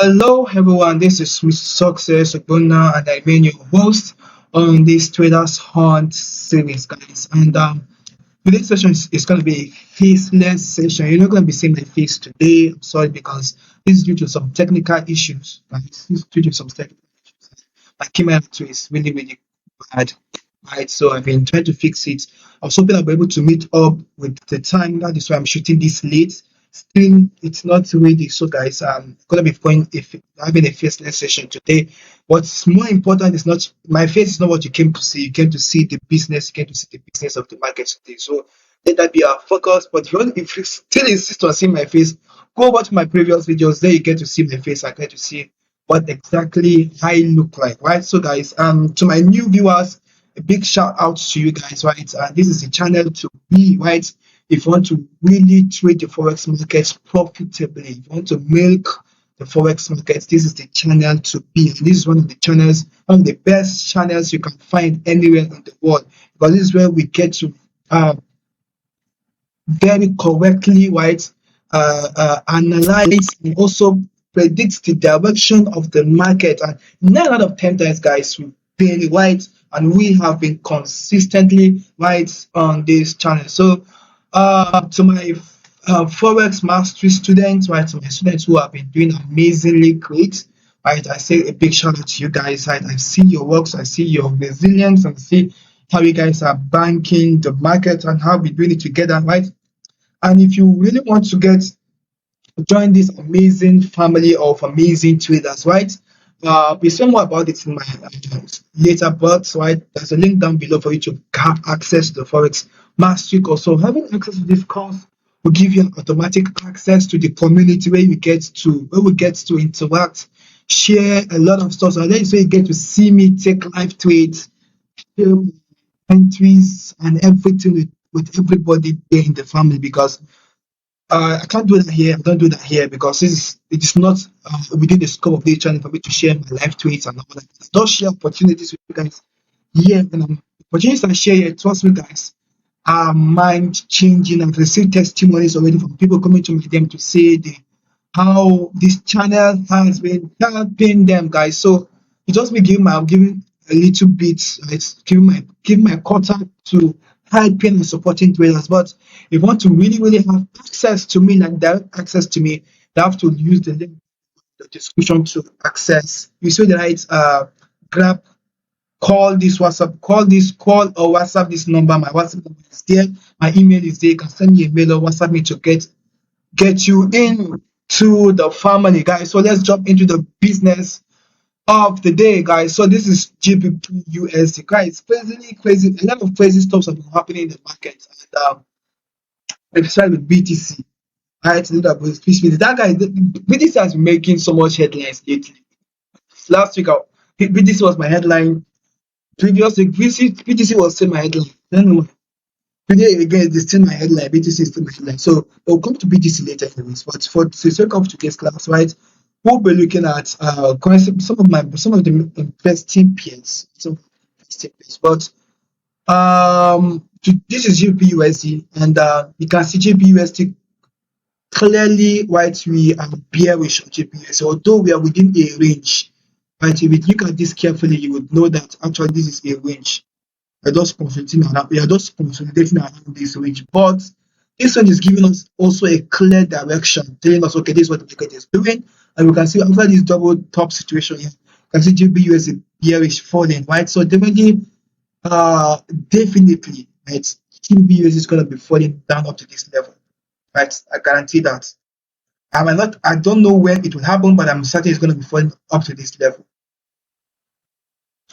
Hello everyone, this is Swiss Success Ogbonna and I remain your host on this Traders Hunt series, guys. And today's session is going to be a faceless session. You're not going to be seeing my face today. I'm sorry because this is due to some technical issues. Right? This is due to some technical issues. My camera actually is really bad. Right, so I've been trying to fix it. I was hoping I'll be able to meet up with the time. That is why I'm shooting this late. Still, it's not ready. So, guys, I'm gonna be going if having a faceless session today. What's more important is not my face is not what you came to see. You came to see the business. You came to see the business of the market today. So let that be our focus. But if you still insist on seeing my face, go over to my previous videos. There you get to see my face. I get to see what exactly I look like, right? So, guys, to my new viewers, a big shout out to you guys, right? This is a channel to be, right? If you want to really trade the forex markets profitably, if you want to milk the forex markets, this is the channel to be. And this is one of the channels, one of the best channels you can find anywhere in the world, because this is where we get to very correctly, right, analyze and also predict the direction of the market. And 9 out of 10 times, guys, we've been right, and we have been consistently right on this channel. So, to my Forex Mastery students, right, to my students who have been doing amazingly great, right, I say a big shout out to you guys, right. I see your works, I see your resilience, and see how you guys are banking the market and how we're doing it together, right? And if you really want to join this amazing family of amazing traders, right? We say more about it in my later parts, right? There's a link down below for you to have access to the Forex Mastery course. So having access to this course will give you an automatic access to the community where we get to interact, share a lot of stuff. So then so you get to see me take live trades, share entries and everything with everybody there in the family, because I can't do that here. I don't do that here because it is not within the scope of this channel for me to share my live tweets and all that. I don't share opportunities with you guys here, and opportunities I share here. Trust me, guys, are mind changing. I've received testimonies already from people coming to my DM to say how this channel has been helping them, guys. So it just me giving a little bit, it's giving my quota to helping and supporting traders. But if you want to really have access to me, like direct access to me, you have to use the link in the description to access. You see the right grab, call this WhatsApp, call or WhatsApp this number. My WhatsApp number is there, my email is there. You can send me a mail or WhatsApp me to get you in to the family, guys. So let's jump into the business of the day, guys. So this is GBP USD, guys. Crazy. A lot of crazy stuff have been happening in the market, and especially with BTC. Right, that guy, BTC has been making so much headlines lately. Last week, BTC was my headline. Previous week, BTC was still my headline. Then today again, it's still my headline. BTC is still my headline. So we'll come to BTC later, anyways. But for the sake of today's class, right, we'll be looking at some of the investing peers. But this is GBP and you can see GBP clearly, right, we are bearish on GBP. Although we are within a range, right, if you look at this carefully, you would know that actually this is a range. We are just consolidating around this range. But this one is giving us also a clear direction, telling us, okay, this is what the market is doing. And we can see after this double top situation here, you can see GBP bearish falling, right? So definitely, right, GBP is going to be falling down up to this level, right? I guarantee that. I don't know when it will happen, but I'm certain it's going to be falling up to this level,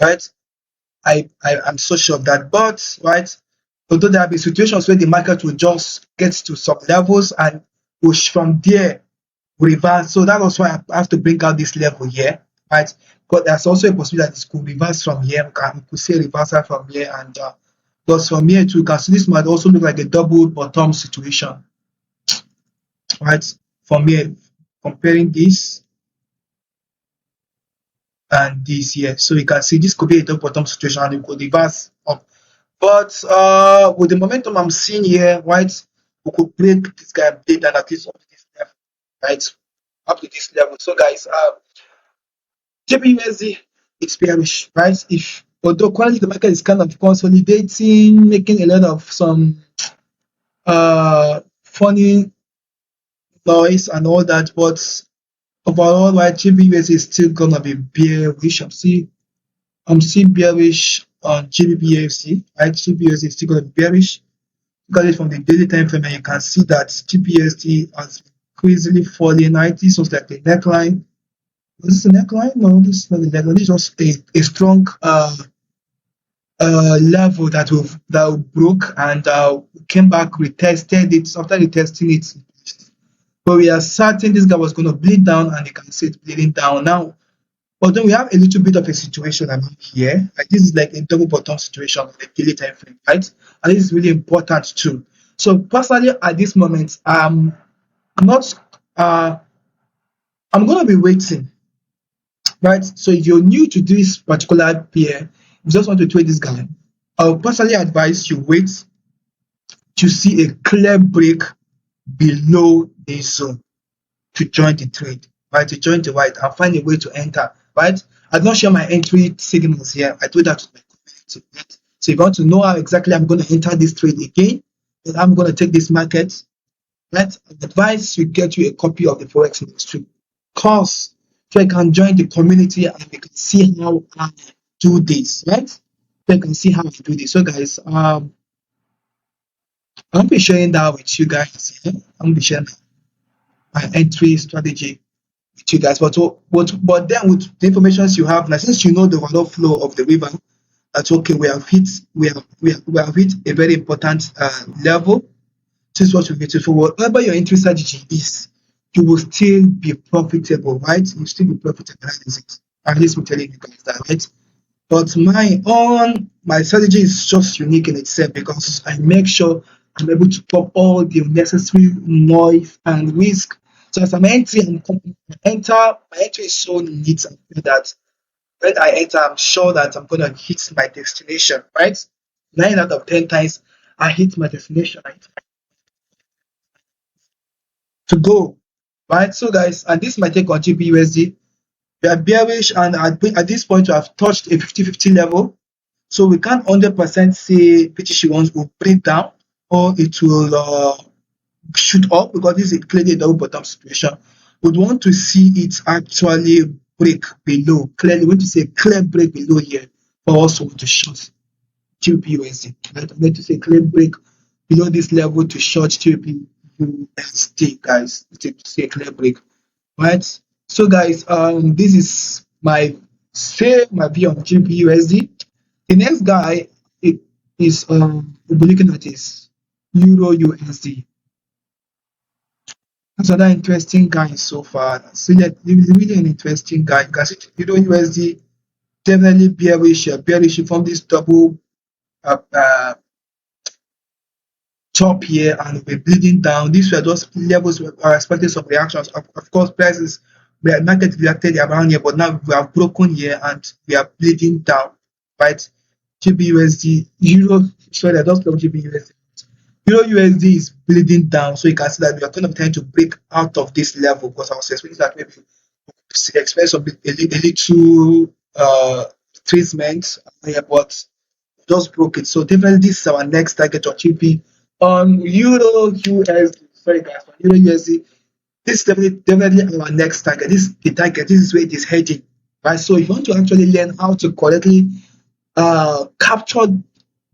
right? I'm so sure of that. But right, although there have been situations where the market will just get to some levels and push from there reverse. So that was why I have to bring out this level here, right? But there's also a possibility that it could reverse from here. We could see a reversal from here, and because from here too, because this might also look like a double bottom situation, right? From here, comparing this and this here, so you can see this could be a double bottom situation and it could reverse up. But with the momentum I'm seeing here, right, we could break this guy big and at least up to this level, right? up to this level. So guys, JPUSD it's bearish, right? If although currently the market is kind of consolidating, making a lot of some funny noise and all that, but overall, right, JPUSD is still gonna be bearish. I'm still bearish on GBPFC, right? GBPFC is still gonna be bearish. Look at it from the daily time frame, and you can see that GBPSD has been crazily falling. Right, this was like the neckline. Was this a neckline? No, this is not the neckline. This was a strong level that broke and came back, retested it. After retesting it, but we are certain this guy was going to bleed down, and you can see it bleeding down now. Although we have a little bit of a situation around here, like this is like a double bottom situation on the daily time frame, right? And this is really important too. So personally, at this moment, I'm not. I'm going to be waiting, right? So if you're new to this particular pair, you just want to trade this guy, I'll personally advise you wait to see a clear break below this zone to join the trade, right? To join the white and find a way to enter, right? I don't share my entry signals here. I do that with my community, right? So if you want to know how exactly I'm going to enter this trade again, then I'm going to take this market, right? I advise you get you a copy of the Forex Mastery course so you can join the community and you can see how I do this, right? So you can see how I do this. So guys, I'll be sharing that with you guys here. I'll be sharing my entry strategy with you guys. But then with the information you have now, since you know the overall flow of the river, that's okay. We have hit a very important level. This is what we get. For whatever your entry strategy is, you will still be profitable, right? You will still be profitable. That is it. At least I'm telling you guys that, right? But my strategy is just unique in itself because I make sure I'm able to pop all the necessary noise and risk. So as I'm entering and my entry is so neat and good that when I enter, I'm sure that I'm gonna hit my destination, right? 9 out of 10 times I hit my destination, right? To go, right? So guys, and this is my take on GBUSD. We are bearish, and at this point we have touched a 50-50 level. So we can't 100% say PTC1 will break down or it will shoot up because this is clearly a double bottom situation. We'd want to see it actually break below. Clearly, we want to see a clear break below here for us to short GBUSD. Right? I need to say clear break below this level to short GBUSD, guys. To see a clear break, right? So, guys, this is my view on GBUSD. The next guy is we'll be looking at is Euro USD. That's another interesting guy so far. So yeah, really an interesting guy. Because Euro USD definitely bearish from this double uh, uh, top here and we're bleeding down. These were just levels we are expecting some reactions. Of course, prices we are market reacted around here, but now we have broken here and we are bleeding down, right? GBUSD, Euro, sorry, I just love GBUSD. Euro USD is bleeding down, so you can see that we are kind of trying to break out of this level because I was expecting that maybe expect some a little treatment here, but just broke it. So definitely this is our next target on GP on Euro USD. Sorry guys, on Euro USD. This is definitely our next target. This is the target. This is where it is heading. Right. So if you want to actually learn how to correctly capture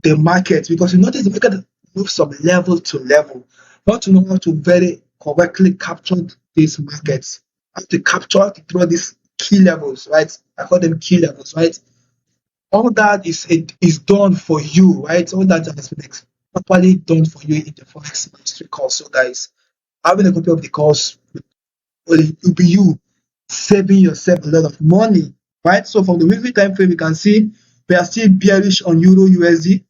the market, because you notice the market moves from level to level. You want to know how to very correctly capture these markets, how to capture through these key levels, right? I call them key levels, right? All that is done for you, right? All that has been properly done for you in the Forex Mastery course. So, guys, having a copy of the course will be you saving yourself a lot of money, right? So, from the weekly time frame, you can see we are still bearish on Euro USD,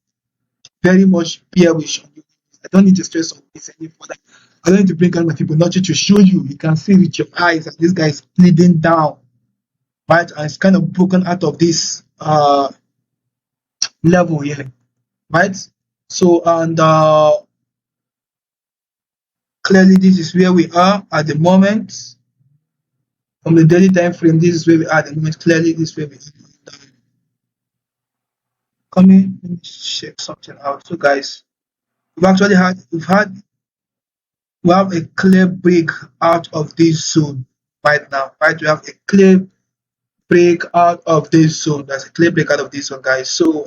very much bearish on Euro. I don't need to stress on this any further. I don't need to bring out my Fibonacci to show you. You can see with your eyes that this guy is bleeding down, right? And it's kind of broken out of this level here, right? So, and clearly this is where we are at the moment. from the daily time frame, this is where we are at the moment. Clearly, this is where we are. Coming, let me check something out. So, guys, we have a clear break out of this zone right now. Right, we have a clear break out of this zone. There's a clear break out of this zone, guys. So,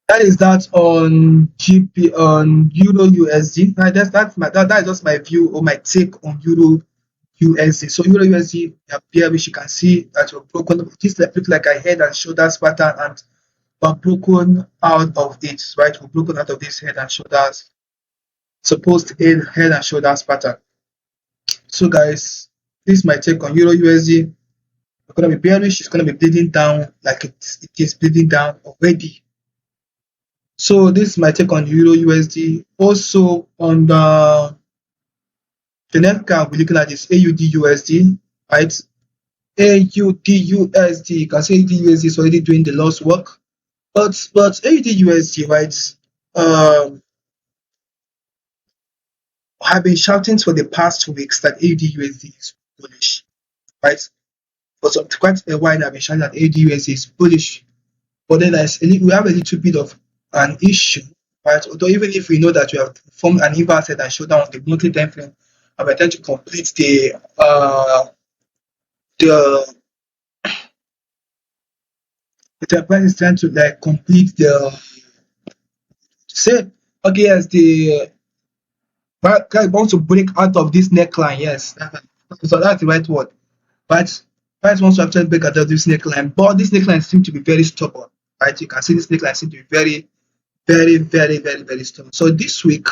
that is that on GP on Euro USD. Right, that is just my view or my take on Euro USD. So Euro USD appear, which you can see that we've broken this look like a head and shoulders pattern, and we're broken out of it, right? We're broken out of this head and shoulders, supposed head and shoulders pattern. So guys, this is my take on Euro USD. We're gonna be bearish, it's gonna be bleeding down like it is bleeding down already. So this is my take on Euro USD. Also on the next card we're looking at is AUD USD, right? AUD USD, you can say AUD USD is already doing the lost work, but AUD USD, right? Um, I've been shouting for the past 2 weeks that AUD USD is bullish, right? For some quite a while, I've been shouting that AUD USD is bullish, but then we have a little bit of an issue, right? Although even if we know that we have formed an inverse head and shoulder on the monthly time frame, and we're trying to complete the the price is trying to like complete the say okay yes the guy wants to break out of this neckline, yes. So that's the right word. But price wants to actually break out of this neckline, but this neckline seems to be very stubborn, right? You can see this neckline seems to be very, very, very, very, very stubborn. So this week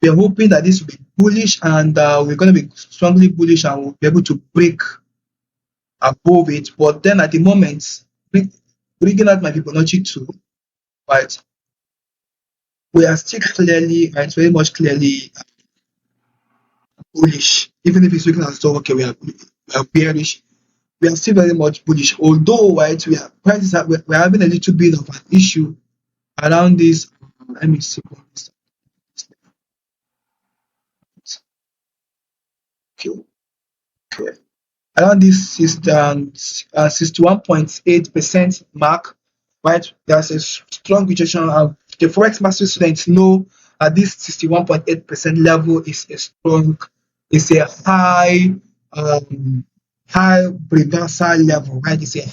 we're hoping that this will be bullish, and we're going to be strongly bullish, and we'll be able to break above it. But then at the moment, bringing out my Fibonacci 2, right? We are still clearly, right, very much clearly bullish. Even if it's looking as though okay, we are bearish, we are still very much bullish. Although, right, we're having a little bit of an issue around this. Let me see. Okay, okay. Around this 61.8% mark, right? There's a strong rejection. The Forex Mastery students know that this 61.8% level is a strong, is a high reversal level, right? It's a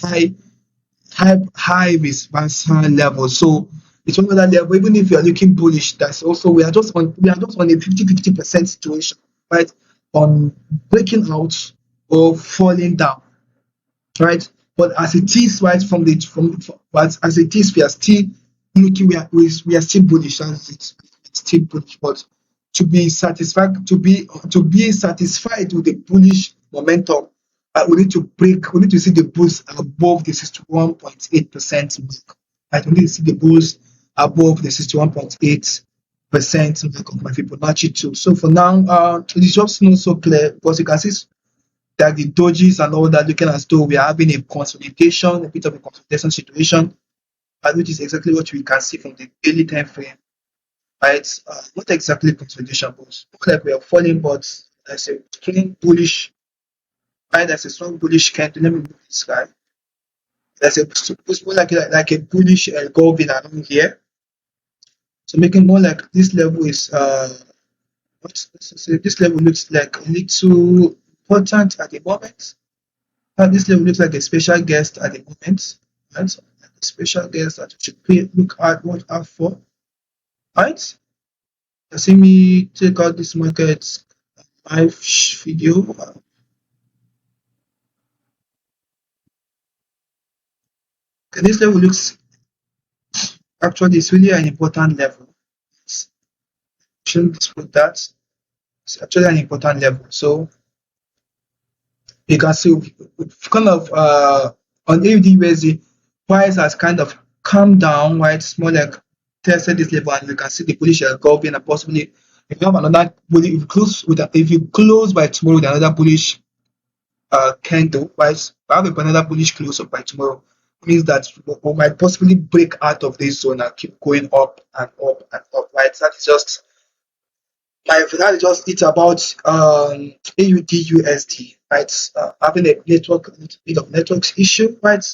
high reversal level. So it's one of that level. Even if you are looking bullish, that's also we are just on a 50% situation, right? On breaking out or falling down, right? But as it is, right, but as it is, we are still looking, we are still bullish, as it's still bullish. But to be satisfied with the bullish momentum, we need to we need to see the bulls above the 61.8% mark. Right? We need to see the bulls above the 61.8% mark of my Fibonacci too. So for now, it's just not so clear because you can see that the dojis and all that looking as though we are having a consolidation, a bit of a consolidation situation, which is exactly what we can see from the daily time frame. Right? Not exactly consolidation, but more like we are falling, but there's a strong bullish, right? There's a strong bullish candle. Let me move this guy. There's it's more like a bullish engulfing along here. So making more like this level is let's say this level looks like a little important at the moment. This level looks like a special guest at the moment. Right? So like a special guest that you should look at, watch out for. Right? You see me take out this market live video. Okay, this level looks actually it's really an important level. Shouldn't dispute that. It's actually an important level. So you can see we've kind of on AUD price has kind of calmed down, right? It's more like tested this level, and you can see the bullish engulfing, and possibly if you have another bullish, if you close by tomorrow with another bullish candle, right? I have another bullish close up by tomorrow, means that we might possibly break out of this zone and keep going up and up and up, right? That is just My final just it's about AUD USD, right? Having a bit of network issue, right?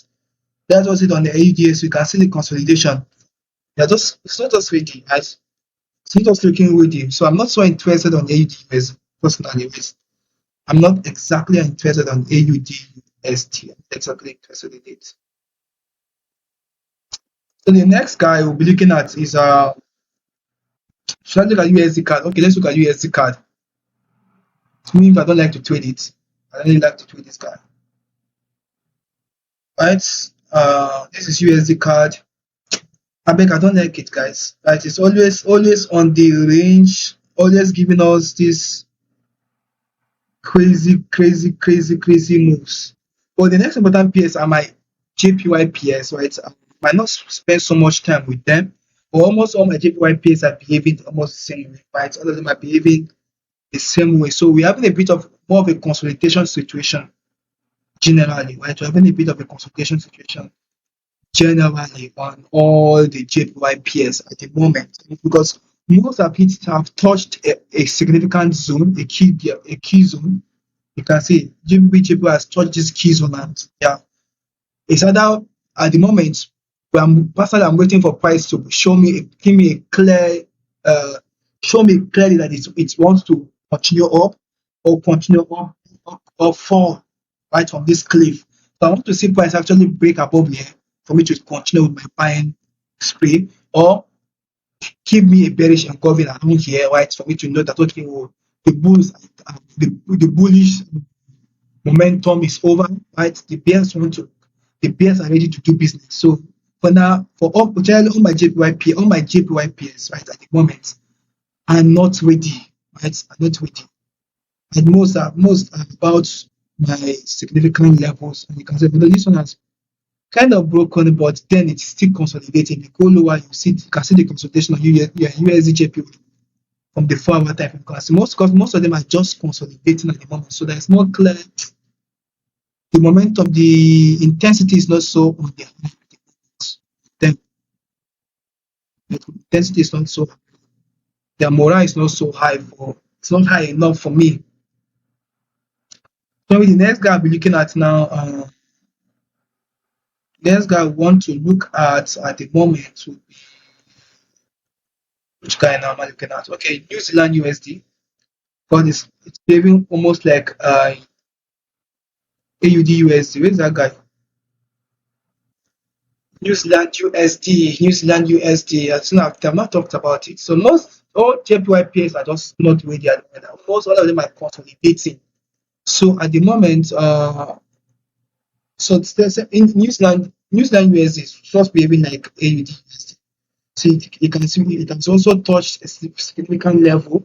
That was it on the AUDS. You can see the consolidation. Yeah, just it's not just reading, right? It's not just looking reading. So I'm not so interested on AUD personally. I'm not exactly interested on AUD USD. I'm exactly interested in it. So the next guy we'll be looking at is should I look at USD card? Okay, let's look at USD card. To me, if I don't like to trade it, I don't really like to trade this card. Right? This is USD card. I beg, I don't like it, guys. Right? It's always on the range, always giving us this crazy moves. But the next important PS are my JPY PS, right? I might not spend so much time with them, but almost all my JPY PS are behaving almost the same way, right? All of them are behaving the same way. So we're having a bit of more of a consolidation situation generally, right? We're having a bit of a consolidation situation generally on all the JPY peers at the moment because most of it have touched a significant zone, a key zone. You can see JPY has touched this key zone, and yeah, it's either at the moment personally I'm waiting for price to show me give me a clear uh show me clearly that it wants to continue up or continue up or fall right from this cliff. So I want to see price actually break above here for me to continue with my buying spree or give me a bearish engulfing around here, right? For me to know that okay, well, the bulls the bullish momentum is over, right? The bears are ready to do business. So for now, for generally all my JPY peers, right, at the moment are not ready, right? Are not ready. And most are about my significant levels. And you can say, but this one has kind of broken, but then it's still consolidating. You go lower, you can see the consolidation on USD JPY from the 4 hour time. Because most of them are just consolidating at the moment. So there's more clear the momentum, the intensity is not so on the high. The intensity is not so, the morale is not so high for, it's not high enough for me. So the next guy I'll be looking at now, next guy I want to look at the moment would be, which guy now am I looking at? Okay, New Zealand USD, because it's behaving almost like AUD USD. Where's that guy? New Zealand USD. As soon as I've not talked about it. So most all JPY pairs are just not ready at the moment. Most all of them are consolidating. So at the moment, so in New Zealand USD is just behaving like AUD USD. So you can see it has also touched a significant level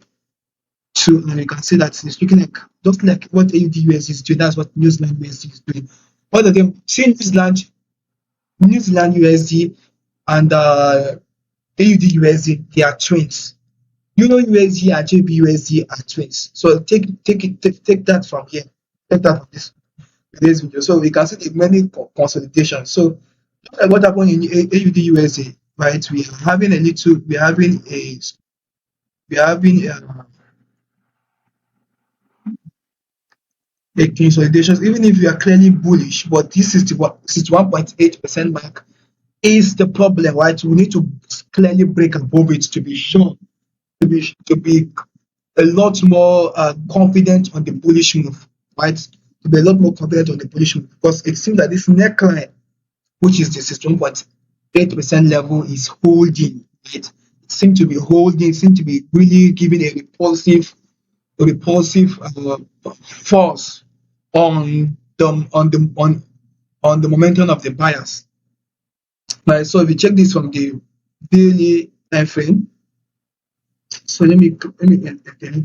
too, and you can see that it's looking like just like what AUD USD is doing. That's what New Zealand USD is doing. All of them, see New Zealand USD and AUD USD, they are twins. You know USD and JB USD are twins. So take that from here. Take that from this video. So we can see the many consolidations. So look at what happened in AUD USD, right? We're having a consolidation, even if we are clearly bullish, but this is the 61.8% mark is the problem, right? We need to clearly break above it to be sure to be a lot more confident on the bullish move, right? To be a lot more confident on the bullish move because it seems that this neckline, which is the 61.8% level, is holding. Right? It seems to be holding. It seems to be really giving a repulsive force on the momentum of the buyers. Right. So if you check this from the daily time frame, so let me delete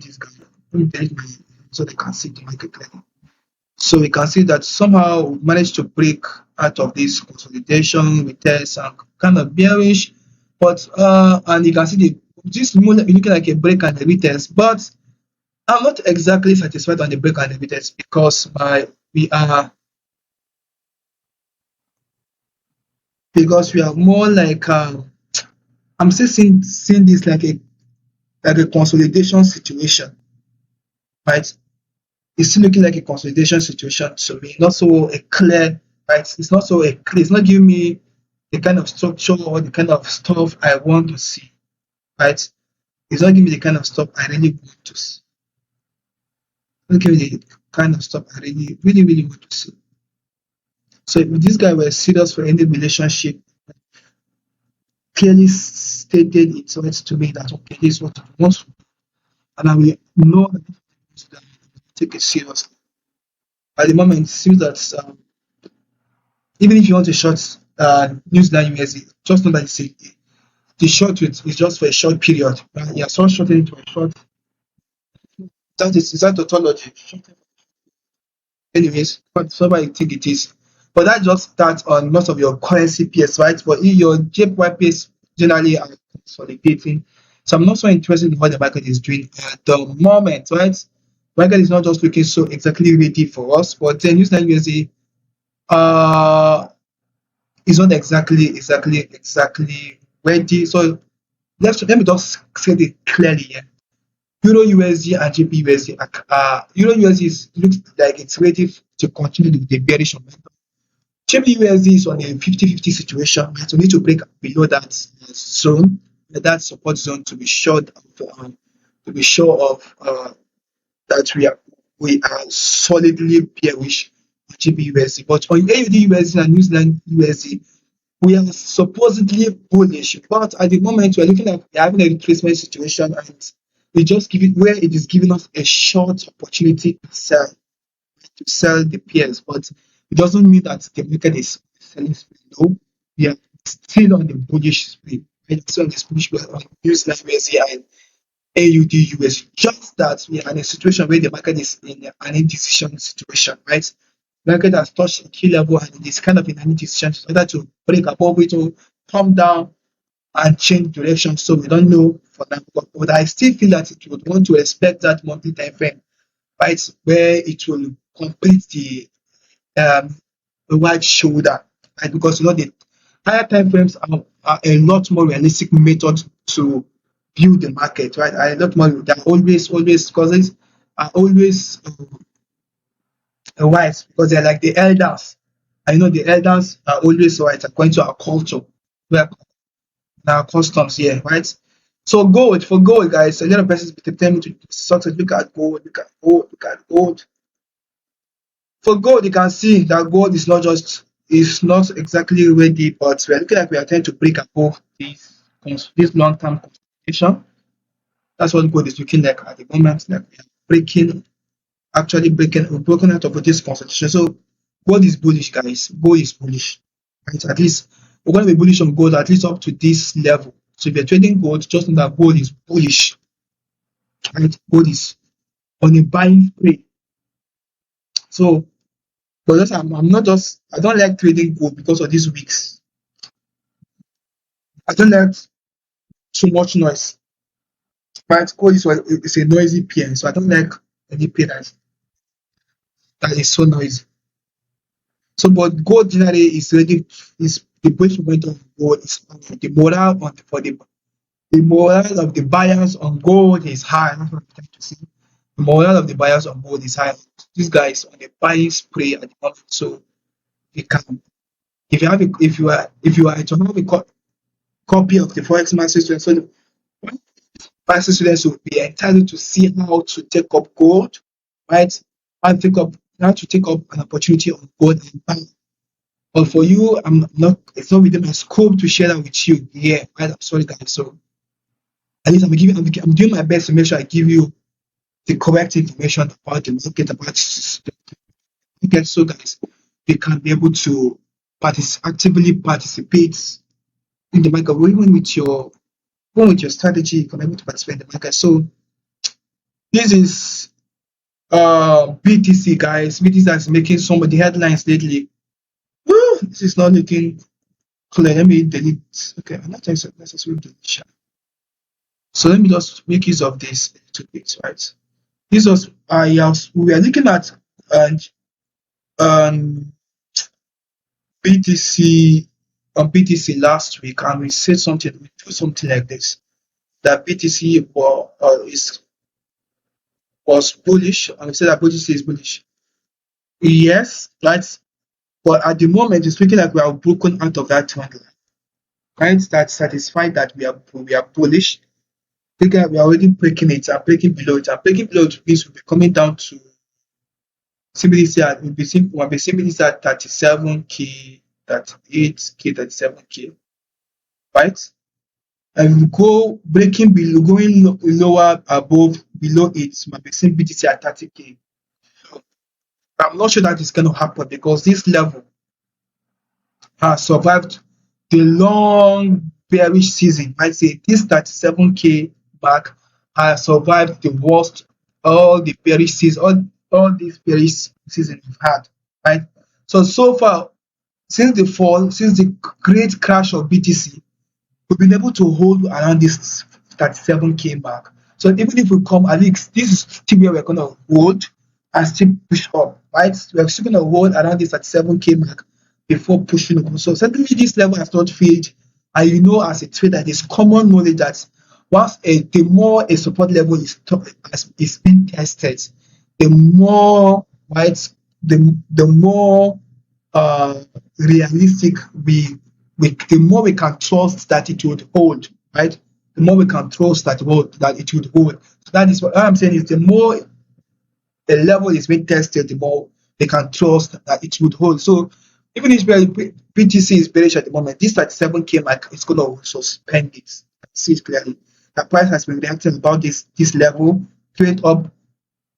this guy. Let me delete my so they can see the market clearly. So we can see that somehow we managed to break out of this consolidation with test and kind of bearish, but and you can see this looking like a break and a retest, but I'm not exactly satisfied on the break and the retest because we are more like I'm still seeing this like a like a consolidation situation, right? It's still looking like a consolidation situation to me, not so a clear, right? It's not so a clear. It's not giving me the kind of structure or the kind of stuff I want to see, right? It's not giving me the kind of stuff I really want to see. It's not giving me the kind of stuff I really want to see. So if this guy were serious for any relationship, clearly stated it to me that okay, this is what I want, and I will know that take it seriously. At the moment, it seems that even if you want to short New Zealand USD, just know that the short is just for a short period. Right? Yeah, so shorting to a short. That is that tautology. Anyways, whatever I think it is. But that just starts on most of your currency pairs, right? But in your JPY pairs generally are consolidating. So I'm not so interested in what the market is doing at the moment, right? Market is not just looking so exactly ready for us, but then New Zealand USD is not exactly ready. So let me just say it clearly here. Euro USD and JP USD Euro USD looks like it's ready to continue the bearish momentum. JP USD is on a 50-50 situation. We need to break below that zone, that support zone, to be sure of that we are solidly bearish on JP USD. But on AUD USD and New Zealand USD, we are supposedly bullish, but at the moment we're looking at having a retracement situation, and we just give it where it is giving us a short opportunity to sell the pairs, but it doesn't mean that the market is selling spree. No, we are still on the bullish spree. Right? Still on this bullish spree on USD and AUD US. Just that we are in a situation where the market is in an indecision situation, right? Market has touched a key level and it is kind of in an indecision, whether to break above it or come down and change direction. So we don't know for now. But I still feel that it would want to respect that monthly time frame, right? Where it will complete um, the wide shoulder, right? Because the higher time frames are a lot more realistic method to view the market, right? A lot more. They're always because are always wise because they're like the elders. I know the elders are always right according to our culture, where our customs here, right? So for gold, guys, a lot of persons tell me to success. Look at gold, look at gold. For gold, you can see that gold is not exactly ready, but we're looking like we are trying to break above this long-term consolidation. That's what gold is looking like at the moment. Like we are we're broken out of this consolidation. So gold is bullish, guys. Gold is bullish, right? At least we're going to be bullish on gold at least up to this level. So if you're trading gold, just know that gold is bullish, right? Gold is on a buying spree. So, but just I don't like trading gold because of these weeks. I don't like too much noise. Right? Gold is a noisy pair, so I don't like any pair that is so noisy. So, but gold generally is ready. Is the bullish momentum of gold is the morale the morale of the buyers on gold is high. That's what I'm trying to say. The morale of the buyers on gold is high. These guys on a buying spree at the moment, so you can if you are to have a copy of the Forex Mastery, so master students will be entitled to see how to take up gold, right? And how to take up an opportunity on gold and buy. But for you, it's not within my scope to share that with you here, right? I'm sorry, guys. So at least I'm doing my best to make sure I give you the correct information about the market, about the market, so guys, you can be able to actively participate in the market, or even with your strategy, you can be able to participate in the market. So this is BTC, guys. BTC is making some of the headlines lately. Woo, this is not looking clear. Let me delete. Okay, I'm not necessarily delete. So let me just make use of this a little bit, right? This was yes, we are looking at uh, um, BTC on BTC last week, and we said something. We do something like this. That BTC was bullish, and we say that BTC is bullish. Yes, right. But at the moment, it's looking like we are broken out of that trend line. Right, that's satisfied that we are bullish. Looking like we are already breaking it and breaking below it. And breaking below it means we'll be coming down to simply say we'll be simply say at 37k, 38k, 37k, right? And we go breaking below, going lower above below it, might be seeing BTC at 30k. I'm not sure that is going to happen because this level has survived the long bearish season. I say this 37k back has survived the worst, all the bearish season, all these bearish season we've had, right? So far, since the fall, since the great crash of BTC, we've been able to hold around this 37k mark. So even if we come, at least this is still where we're gonna hold and still push up, right? We're still gonna hold around this 37k mark before pushing up. So certainly this level has not failed. And you know, as a trader, it is common knowledge that the more a support level is being tested, the more, right, the more realistic the more we can trust that it would hold, right? The more we can trust that it would hold. So that is what I'm saying is the more the level is being tested, the more they can trust that it would hold. So even if BTC is bearish at the moment, this 37k mark is going to suspend it. See it clearly. The price has been reacting about this level, trade up,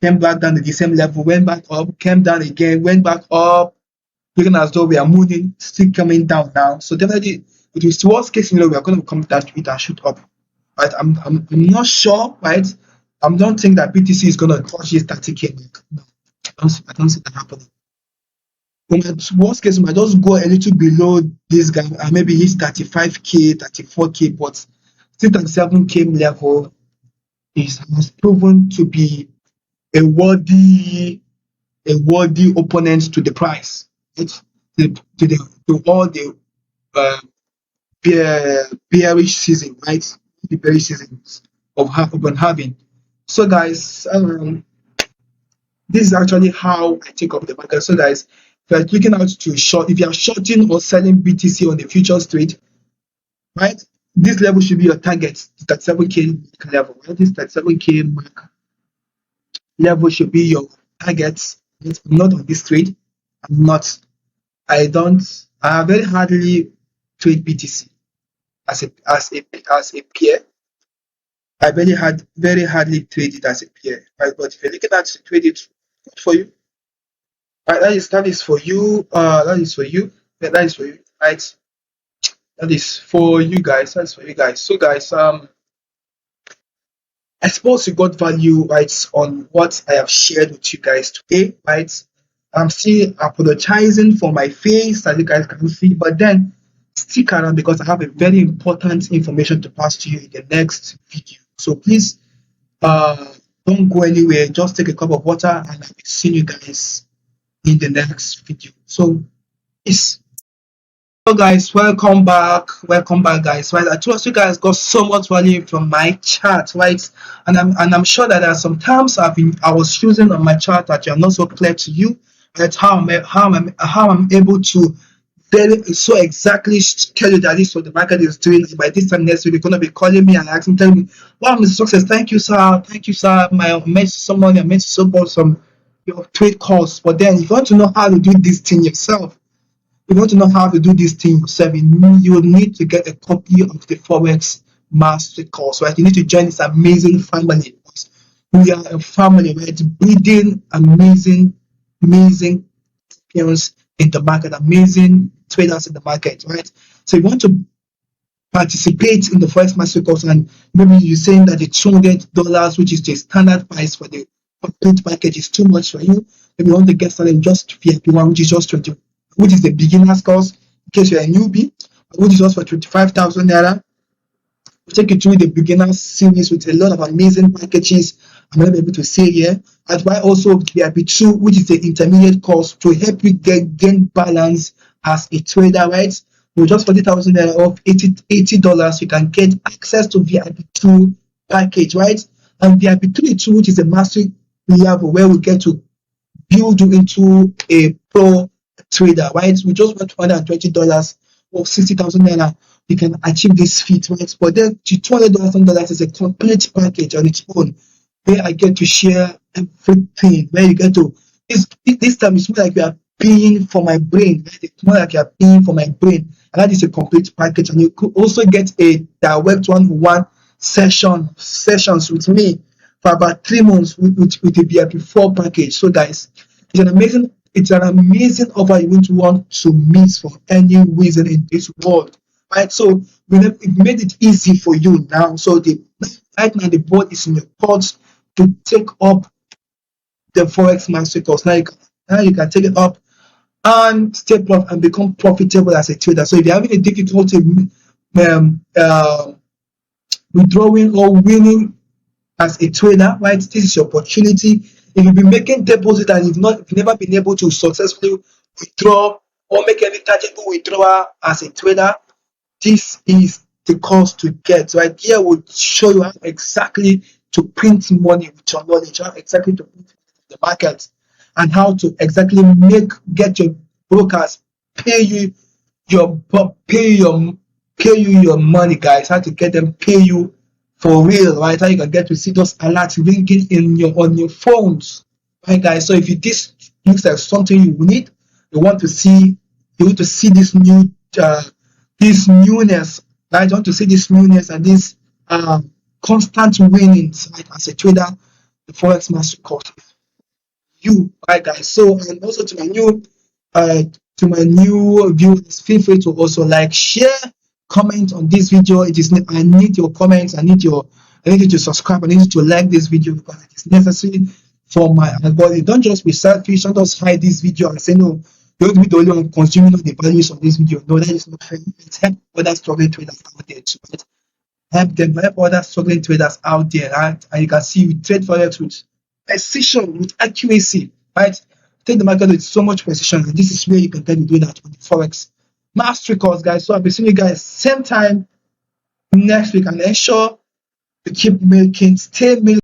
came back down to the same level, went back up, came down again, went back up, looking as though we are moving, still coming down now. So definitely, with this worst case scenario, we are going to come down to it and shoot up. Right? I'm not sure, right? I don't think that BTC is going to touch this 30k mark. No, I don't see that happening. Worst case, we might just go a little below this guy and maybe hit 35k, 34k, but still 37k level has proven to be a worthy opponent to the price. It's to all the bearish season, right? The bearish seasons of been having. So guys, this is actually how I take up the market. So guys, if you're looking out to short, if you are shorting or selling BTC on the futures trade, right? This level should be your target, 37k level. Right? This 37k mark level should be your target. I'm not on this trade. I'm not. I very hardly trade BTC as a peer. I very hardly trade it as a peer, right? But if you're looking at to trade it, good for you. Right, that is for you. That is for you. Yeah, that is for you. Right. That is for you guys. That's for you guys. So guys, I suppose you got value, right, on what I have shared with you guys today, right? I'm still apologizing for my face, as you guys can see, but then stick around because I have a very important information to pass to you in the next video. So please don't go anywhere. Just take a cup of water and I will see you guys in the next video. So peace. Hello guys, welcome back guys, right? I trust you guys got so much value from my chat, right? And I'm sure that there are some terms I was using on my chart that are not so clear to you, right? How I'm able to very so exactly tell you that this is what the market is doing. By this time next week, you're gonna be calling me and asking, telling me, wow, Mr. Success, thank you, sir. I met someone, I met so about some your trade calls. But then if you want to know how to do this thing yourself, if you want to know how to do this thing yourself, you will need to get a copy of the Forex Mastery course, right? You need to join this amazing family. We are a family, right? Breeding amazing champions in the market, amazing traders in the market, right? So you want to participate in the Forex Mastery course, and maybe you're saying that the $200, which is the standard price for the complete package, is too much for you. Maybe you want to get started just VIP1, which is just 20, which is the beginner's course, in case you're a newbie, which is just for 25,000 naira. We'll take you through the beginner's series with a lot of amazing packages I'm not able to say here. And why also VIP2, which is the intermediate course to help you gain balance as a trader, right? With just 40,000 naira off $80, you can get access to VIP2 package, right? And the IP3 tool, which is a mastery level where we get to build you into a pro trader, right? We just want $220 or 60,000 naira. You can achieve this feat, right? But then the $200,000 is a complete package on its own, where I get to share everything. Where you get to this time it's more like you are paying for my brain. Right? It's more like you are paying for my brain, and that is a complete package. And you could also get a direct one-on-one sessions with me for about 3 months with a VIP4 package. So guys, it's an amazing offer you won't want to miss for any reason in this world. Right? So it made it easy for you now. So right now the board is in your court to take up the Forex Mastery course. Now you can take it up and step up and become profitable as a trader. So if you're having a difficulty um, uh, withdrawing or winning as a trader, right? This is your opportunity. If you've been making deposit and you've never been able to successfully withdraw or make any tangible withdrawal as a trader, this is the course to get. Right here will show you how exactly to print money with your knowledge, how exactly to print the market, and how to exactly get your brokers pay you your your money, guys. How to get them pay you for real, right? How you can get to see those alerts ringing on your phones, right, guys? So if this looks like something you need, you want to see this newness, right? You want to see this newness and this constant winnings, right? As a trader, the Forex Mastery course, you, right, guys? So, and also uh to my new viewers, feel free to also like, share, comment on this video. I need your comments. I need you to subscribe. I need you to like this video because it is necessary for my algorithm. Don't just be selfish. Don't just hide this video and say no. You don't be the only one consuming all the values of this video. No, that is not fair. Let's help other struggling traders out there too. Right? Help other struggling traders out there, right? And you can see we trade forex with precision, with accuracy, right? Take the market with so much precision, and this is where you can get to do that on the Forex Mastery course, guys. So I'll be seeing you guys same time next week, and ensure to keep stay making